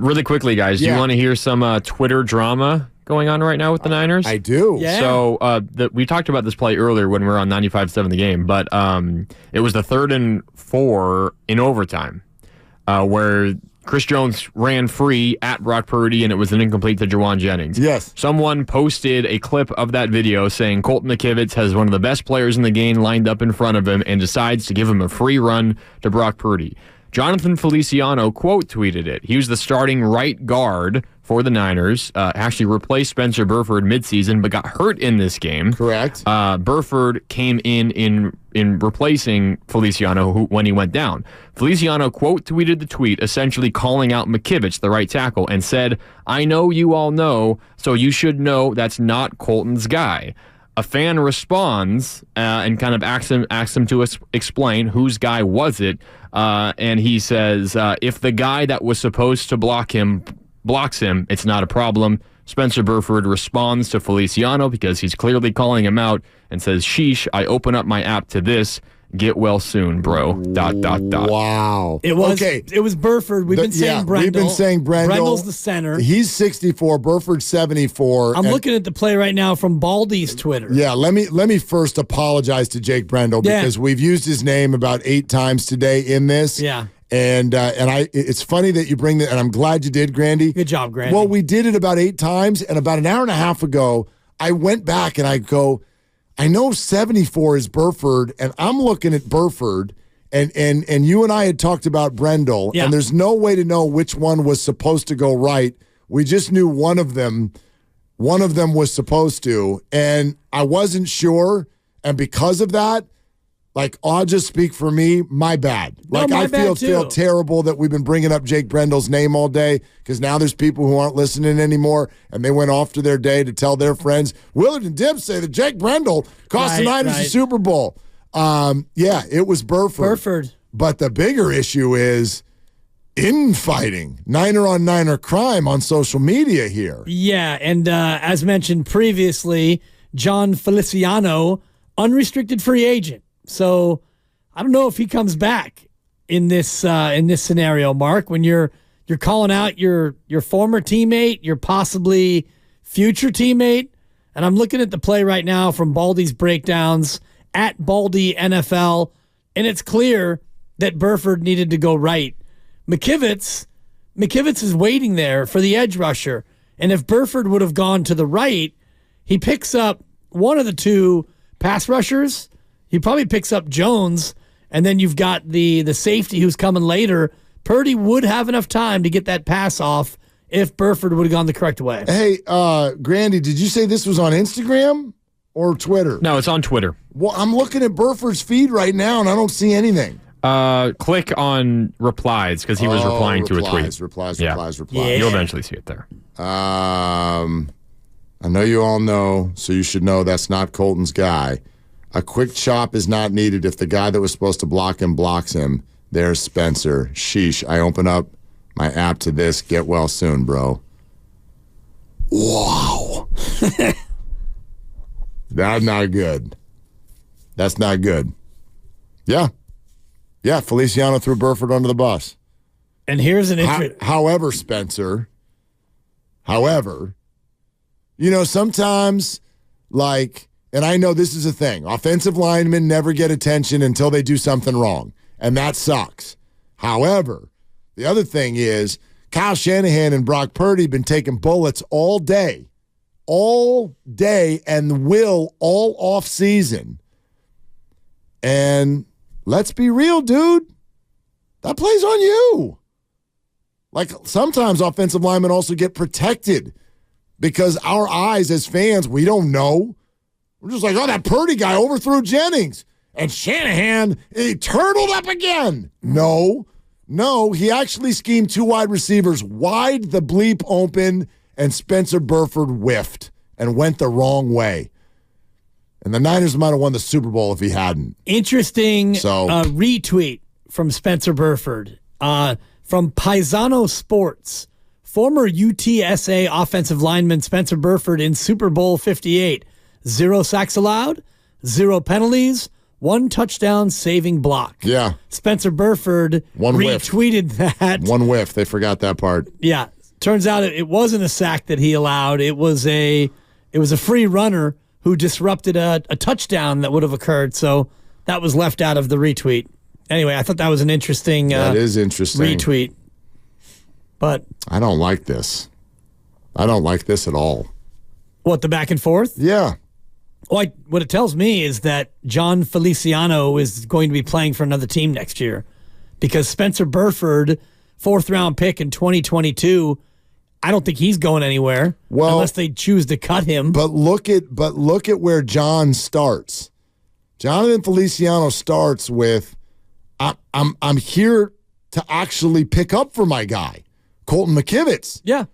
Really quickly, guys, do you want to hear some Twitter drama going on right now with the Niners? I do. Yeah. So we talked about this play earlier when we were on 95.7 The Game, but it was the 3rd and 4 in overtime where Chris Jones ran free at Brock Purdy, and it was an incomplete to Jawan Jennings. Yes. Someone posted a clip of that video saying Colton McKivitz has one of the best players in the game lined up in front of him and decides to give him a free run to Brock Purdy. Jonathan Feliciano quote tweeted it. He was the starting right guard for the Niners, actually replaced Spencer Burford midseason, but got hurt in this game. Correct. Burford came in replacing Feliciano when he went down. Feliciano quote tweeted the tweet, essentially calling out McKivitz, the right tackle, and said, "I know you all know, so you should know that's not Colton's guy." A fan responds and kind of asks him to explain whose guy was it, and he says, if the guy that was supposed to block him blocks him, it's not a problem. Spencer Burford responds to Feliciano because he's clearly calling him out and says, "Sheesh, I open up my app to this. Get well soon, bro. .. Wow. It was Burford. We've been saying Brendel. We've been saying Brendel. Brendel's the center. He's 64. Burford's 74. I'm looking at the play right now from Baldy's Twitter. Yeah, let me first apologize to Jake Brendel because we've used his name about 8 times today in this. Yeah. And it's funny that you bring that, and I'm glad you did, Grandy. Good job, Grandy. Well, we did it about 8 times, and about an hour and a half ago, I went back and I go, I know 74 is Burford, and I'm looking at Burford, and you and I had talked about Brendel, and there's no way to know which one was supposed to go right. We just knew one of them was supposed to, and I wasn't sure, and because of that, I'll just speak for me, my bad. I feel terrible that we've been bringing up Jake Brendel's name all day because now there's people who aren't listening anymore, and they went off to their day to tell their friends. Willard and Dib say that Jake Brendel cost the Niners the Super Bowl. It was Burford. But the bigger issue is infighting, Niner-on-Niner crime on social media here. Yeah, and as mentioned previously, John Feliciano, unrestricted free agent. So I don't know if he comes back in this scenario, Mark, when you're calling out your former teammate, your possibly future teammate. And I'm looking at the play right now from Baldy's breakdowns at Baldy NFL, and it's clear that Burford needed to go right. McKivitz is waiting there for the edge rusher, and if Burford would have gone to the right, he picks up one of the 2 pass rushers. He probably picks up Jones, and then you've got the safety who's coming later. Purdy would have enough time to get that pass off if Burford would have gone the correct way. Hey, Grandy, did you say this was on Instagram or Twitter? No, it's on Twitter. Well, I'm looking at Burford's feed right now, and I don't see anything. Click on replies because he was replying to a tweet. Replies. Yeah. You'll eventually see it there. I know you all know, so you should know that's not Colton's guy. A quick chop is not needed if the guy that was supposed to block him blocks him. There's Spencer. Sheesh, I open up my app to this. Get well soon, bro. Wow. That's not good. That's not good. Yeah, Feliciano threw Burford under the bus. And here's an interesting... However, Spencer, sometimes, and I know this is a thing, offensive linemen never get attention until they do something wrong, and that sucks. However, the other thing is Kyle Shanahan and Brock Purdy have been taking bullets all day, and will all off season. And let's be real, dude. That plays on you. Sometimes offensive linemen also get protected because our eyes as fans, we don't know. We're just that Purdy guy overthrew Jennings. And Shanahan, he turtled up again. No, he actually schemed 2 wide receivers wide the bleep open, and Spencer Burford whiffed and went the wrong way. And the Niners might have won the Super Bowl if he hadn't. Interesting retweet from Spencer Burford from Paisano Sports. Former UTSA offensive lineman Spencer Burford in Super Bowl 58. 0 sacks allowed, 0 penalties, 1 touchdown saving block. Yeah. Spencer Burford One whiff. retweeted that. One whiff. They forgot that part. Yeah. Turns out it wasn't a sack that he allowed. It was a free runner who disrupted a touchdown that would have occurred. So that was left out of the retweet. Anyway, I thought that was an interesting That is interesting. retweet. But I don't like this. I don't like this at all. what, the back and forth? Yeah. Well, what it tells me is that John Feliciano is going to be playing for another team next year because Spencer Burford, 4th-round pick in 2022, I don't think he's going anywhere unless they choose to cut him. But look at where John starts. Jonathan Feliciano starts with, I'm here to actually pick up for my guy, Colton McKivitz. Yeah.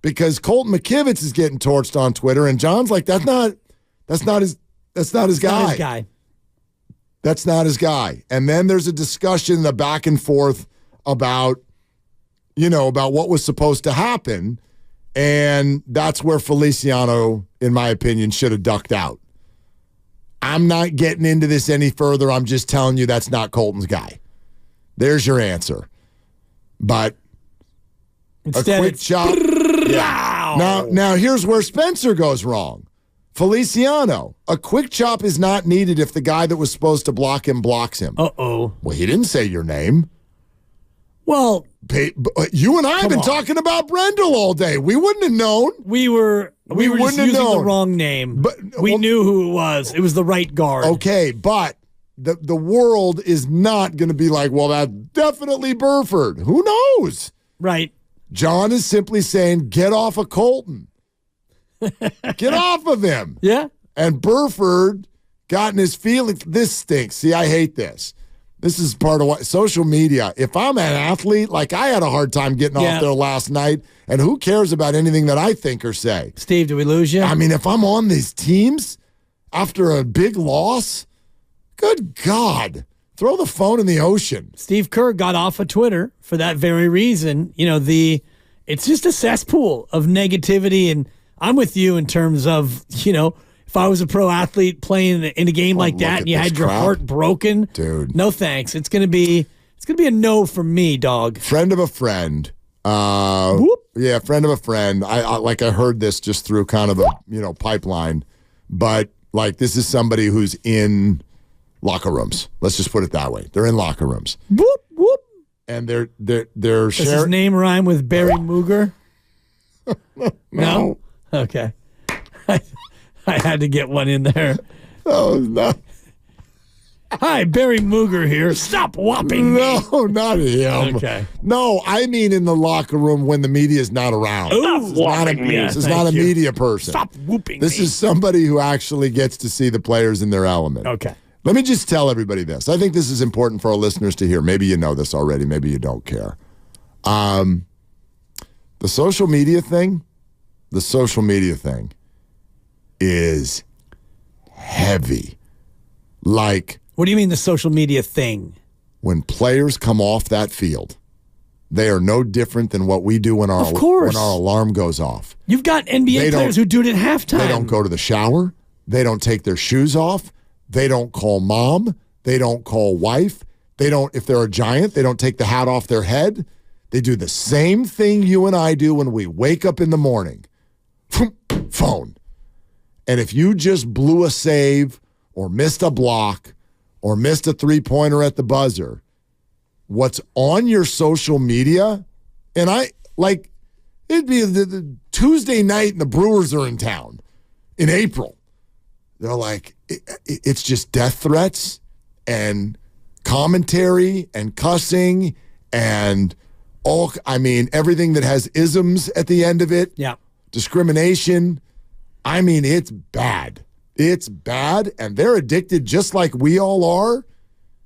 Because Colton McKivitz is getting torched on Twitter, and John's like, that's not his guy. Not his guy. That's not his guy. And then there's a discussion, the back and forth about what was supposed to happen. And that's where Feliciano, in my opinion, should have ducked out. I'm not getting into this any further. I'm just telling you that's not Colton's guy. There's your answer. But Instead, a quick chop. Yeah. Now here's where Spencer goes wrong. Feliciano, a quick chop is not needed if the guy that was supposed to block him blocks him. Uh-oh. Well, he didn't say your name. Well, you and I have been talking about Brendel all day. We wouldn't have known. we were just using the known. wrong name. But we knew who it was. It was the right guard. Okay, but the world is not going to be like, well, that's definitely Burford. Who knows? Right. John is simply saying, get off of Colton. Get off of him. Yeah. And Burford got in his feelings. This stinks. See, I hate this. This is part of what social media. If I'm an athlete, like I had a hard time getting off there last night, and who cares about anything that I think or say? Steve, did we lose you? I mean, if I'm on these teams after a big loss, good God, throw the phone in the ocean. Steve Kerr got off of Twitter for that very reason. It's just a cesspool of negativity, and I'm with you in terms of, if I was a pro athlete playing in a game like that and you had your heart broken, dude, no thanks. It's gonna be a no from me, dog. Friend of a friend. Yeah, friend of a friend. I heard this just through kind of a pipeline, but like this is somebody who's in locker rooms. Let's just put it that way. They're in locker rooms. Whoop whoop. And they're Does sharing. his name rhyme with Barry Mooger? No. Okay. I had to get one in there. Oh, no. Hi, Barry Mooger here. Stop whopping me. No, not him. Okay. No, I mean in the locker room when the media is not around. Ooh, This is not a media person. Stop whooping This me. is somebody who actually gets to see the players in their element. Okay. Let me just tell everybody this. I think this is important for our listeners to hear. Maybe you know this already. Maybe you don't care. The social media thing is heavy. Like, What do you mean the social media thing? when players come off that field, they are no different than what we do when our alarm goes off. You've got NBA players who do it at halftime. They don't go to the shower. They don't take their shoes off. They don't call mom. They don't call wife. They don't, if they're a Giant, they don't take the hat off their head. They do the same thing you and I do when we wake up in the morning. Phone. And if you just blew a save or missed a block or missed a three-pointer at the buzzer, what's on your social media, and it'd be the Tuesday night and the Brewers are in town in April. They're like, it's just death threats and commentary and cussing and everything that has isms at the end of it. Yeah. Discrimination. I mean, it's bad. It's bad, and they're addicted just like we all are.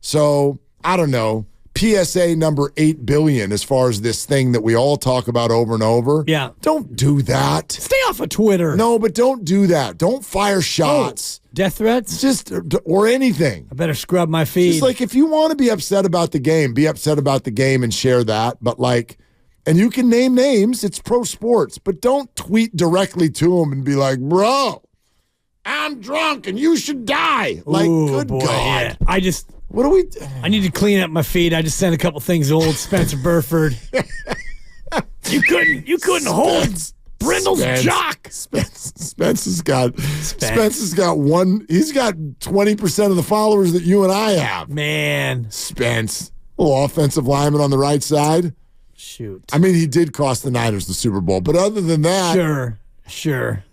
So, I don't know. PSA number 8 billion as far as this thing that we all talk about over and over. Yeah. Don't do that. Stay off of Twitter. No, but don't do that. Don't fire shots. Death threats? Or anything. I better scrub my feed. Just like if you want to be upset about the game, be upset about the game and share that. But and you can name names. It's pro sports. But don't tweet directly to them and be like, bro, I'm drunk and you should die. Like, Ooh, good boy, God. yeah. What do we? I need to clean up my feed. I just sent a couple things to old Spencer Burford. You couldn't hold Brindle's jock. Spencer's got one. He's got 20% of the followers that you and I have. Man, Spence, little offensive lineman on the right side. shoot. I mean, he did cost the Niners the Super Bowl, but other than that, Sure.